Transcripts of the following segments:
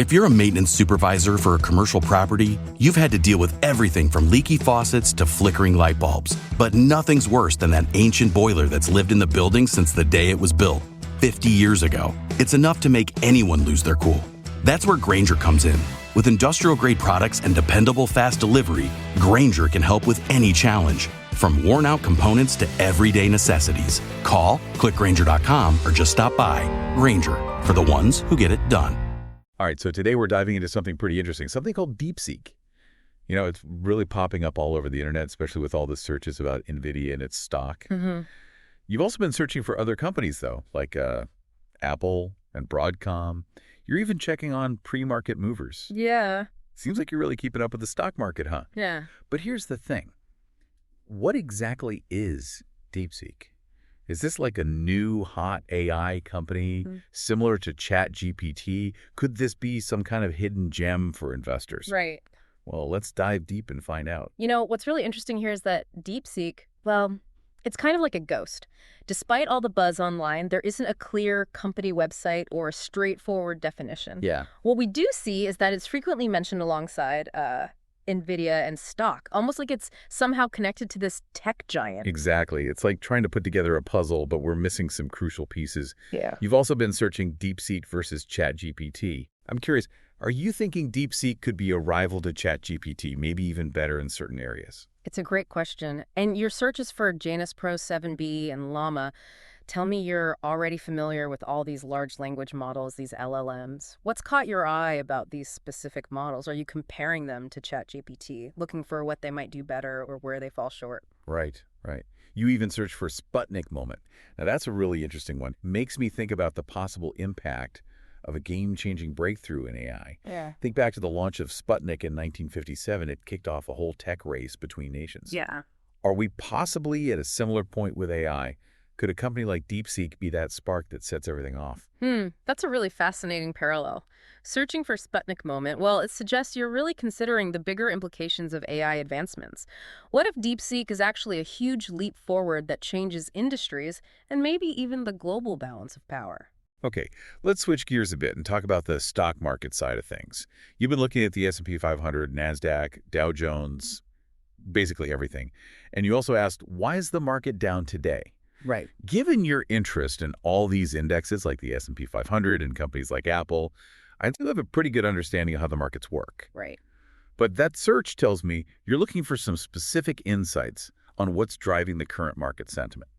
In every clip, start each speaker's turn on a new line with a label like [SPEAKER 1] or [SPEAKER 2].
[SPEAKER 1] If you're a maintenance supervisor for a commercial property, you've had to deal with everything from leaky faucets to flickering light bulbs. But nothing's worse than that ancient boiler that's lived in the building since the day it was built, 50 years ago. It's enough to make anyone lose their cool. That's where Grainger comes in. With industrial-grade products and dependable fast delivery, Grainger can help with any challenge, from worn-out components to everyday necessities. Call, click Grainger.com, or just stop by. Grainger, for the ones who get it done.
[SPEAKER 2] All right, so today we're diving into something pretty interesting, something called DeepSeek. You know, it's really popping up all over the internet, especially with all the searches about NVIDIA and its stock. You've also been searching for other companies, though, like Apple and Broadcom. You're even checking on pre-market movers.
[SPEAKER 3] Yeah.
[SPEAKER 2] Seems like you're really keeping up with the stock market, huh?
[SPEAKER 3] Yeah.
[SPEAKER 2] But here's the thing. What exactly is DeepSeek? Is this like a new hot AI company similar to ChatGPT? Could this be some kind of hidden gem for investors?
[SPEAKER 3] Right.
[SPEAKER 2] Well, let's dive deep and find out.
[SPEAKER 3] You know, what's really interesting here is that DeepSeek, well, it's kind of like a ghost. Despite all the buzz online, there isn't a clear company website or a straightforward definition.
[SPEAKER 2] Yeah.
[SPEAKER 3] What we do see is that it's frequently mentioned alongside NVIDIA and stock, almost like it's somehow connected to this tech giant.
[SPEAKER 2] Exactly. It's like trying to put together a puzzle, but we're missing some crucial pieces.
[SPEAKER 3] Yeah.
[SPEAKER 2] You've also been searching DeepSeek versus ChatGPT. I'm curious, are you thinking DeepSeek could be a rival to ChatGPT, maybe even better in certain areas?
[SPEAKER 3] It's a great question. And your searches for Janus Pro 7B and Llama tell me you're already familiar with all these large language models, these LLMs. What's caught your eye about these specific models? Are you comparing them to ChatGPT, looking for what they might do better or where they fall short?
[SPEAKER 2] Right, right. You even search for Sputnik moment. Now, that's a really interesting one. Makes me think about the possible impact of a game-changing breakthrough in AI.
[SPEAKER 3] Yeah.
[SPEAKER 2] Think back to the launch of Sputnik in 1957. It kicked off a whole tech race between nations.
[SPEAKER 3] Yeah.
[SPEAKER 2] Are we possibly at a similar point with AI? Could a company like DeepSeek be that spark that sets everything off?
[SPEAKER 3] That's a really fascinating parallel. Searching for Sputnik moment, well, it suggests you're really considering the bigger implications of AI advancements. What if DeepSeek is actually a huge leap forward that changes industries and maybe even the global balance of power?
[SPEAKER 2] Okay, let's switch gears a bit and talk about the stock market side of things. You've been looking at the S&P 500, NASDAQ, Dow Jones, basically everything. And you also asked, why is the market down today?
[SPEAKER 3] Right.
[SPEAKER 2] Given your interest in all these indexes like the S&P 500 and companies like Apple, I do have a pretty good understanding of how the markets work.
[SPEAKER 3] Right.
[SPEAKER 2] But that search tells me you're looking for some specific insights on what's driving the current market sentiment.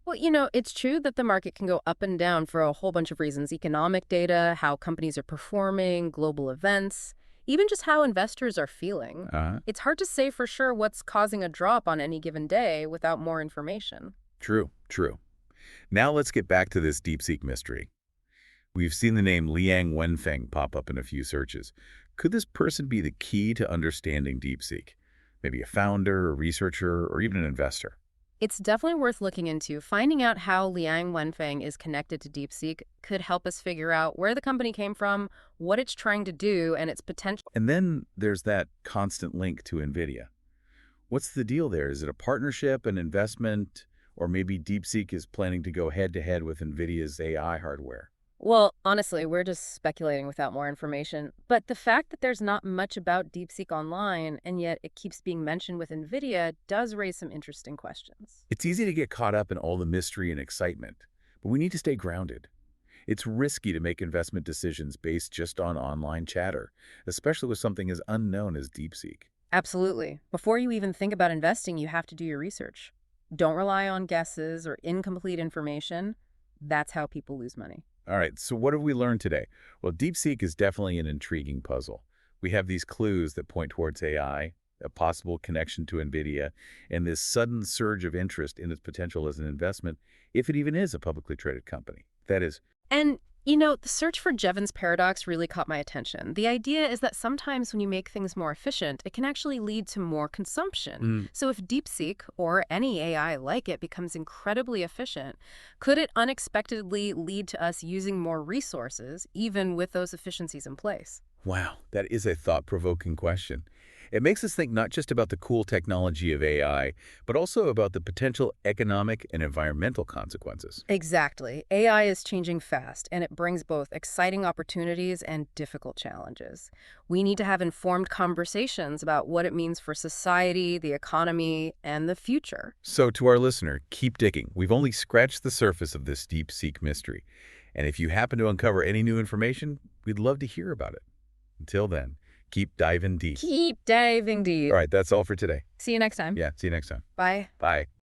[SPEAKER 3] Well, you know, it's true that the market can go up and down for a whole bunch of reasons. Economic data, how companies are performing, global events, even just how investors are feeling. It's hard to say for sure what's causing a drop on any given day without more information.
[SPEAKER 2] True, true. Now let's get back to this DeepSeek mystery. We've seen the name Liang Wenfeng pop up in a few searches. Could this person be the key to understanding DeepSeek? Maybe a founder, a researcher, or even an investor?
[SPEAKER 3] It's definitely worth looking into. Finding out how Liang Wenfeng is connected to DeepSeek could help us figure out where the company came from, what it's trying to do, and its potential.
[SPEAKER 2] And then there's that constant link to NVIDIA. What's the deal there? Is it a partnership, an investment, or maybe DeepSeek is planning to go head-to-head with NVIDIA's AI hardware?
[SPEAKER 3] Well, honestly, we're just speculating without more information. But the fact that there's not much about DeepSeek online, and yet it keeps being mentioned with NVIDIA, does raise some interesting questions.
[SPEAKER 2] It's easy to get caught up in all the mystery and excitement, but we need to stay grounded. It's risky to make investment decisions based just on online chatter, especially with something as unknown as DeepSeek.
[SPEAKER 3] Absolutely. Before you even think about investing, you have to do your research. Don't rely on guesses or incomplete information. That's how people lose money.
[SPEAKER 2] All right, so what have we learned today? Well, DeepSeek is definitely an intriguing puzzle. We have these clues that point towards AI, a possible connection to NVIDIA, and this sudden surge of interest in its potential as an investment, if it even is a publicly traded company. That is.
[SPEAKER 3] And, you know, the search for Jevons paradox really caught my attention. The idea is that sometimes when you make things more efficient, it can actually lead to more consumption. So if DeepSeek, or any AI like it, becomes incredibly efficient, could it unexpectedly lead to us using more resources, even with those efficiencies in place?
[SPEAKER 2] Wow, that is a thought-provoking question. It makes us think not just about the cool technology of AI, but also about the potential economic and environmental consequences.
[SPEAKER 3] Exactly. AI is changing fast, and it brings both exciting opportunities and difficult challenges. We need to have informed conversations about what it means for society, the economy, and the future.
[SPEAKER 2] So to our listener, keep digging. We've only scratched the surface of this DeepSeek mystery. And if you happen to uncover any new information, we'd love to hear about it. Until then, keep diving deep.
[SPEAKER 3] Keep diving deep.
[SPEAKER 2] All right, that's all for today.
[SPEAKER 3] See you next time.
[SPEAKER 2] Yeah, see you next time.
[SPEAKER 3] Bye.
[SPEAKER 2] Bye.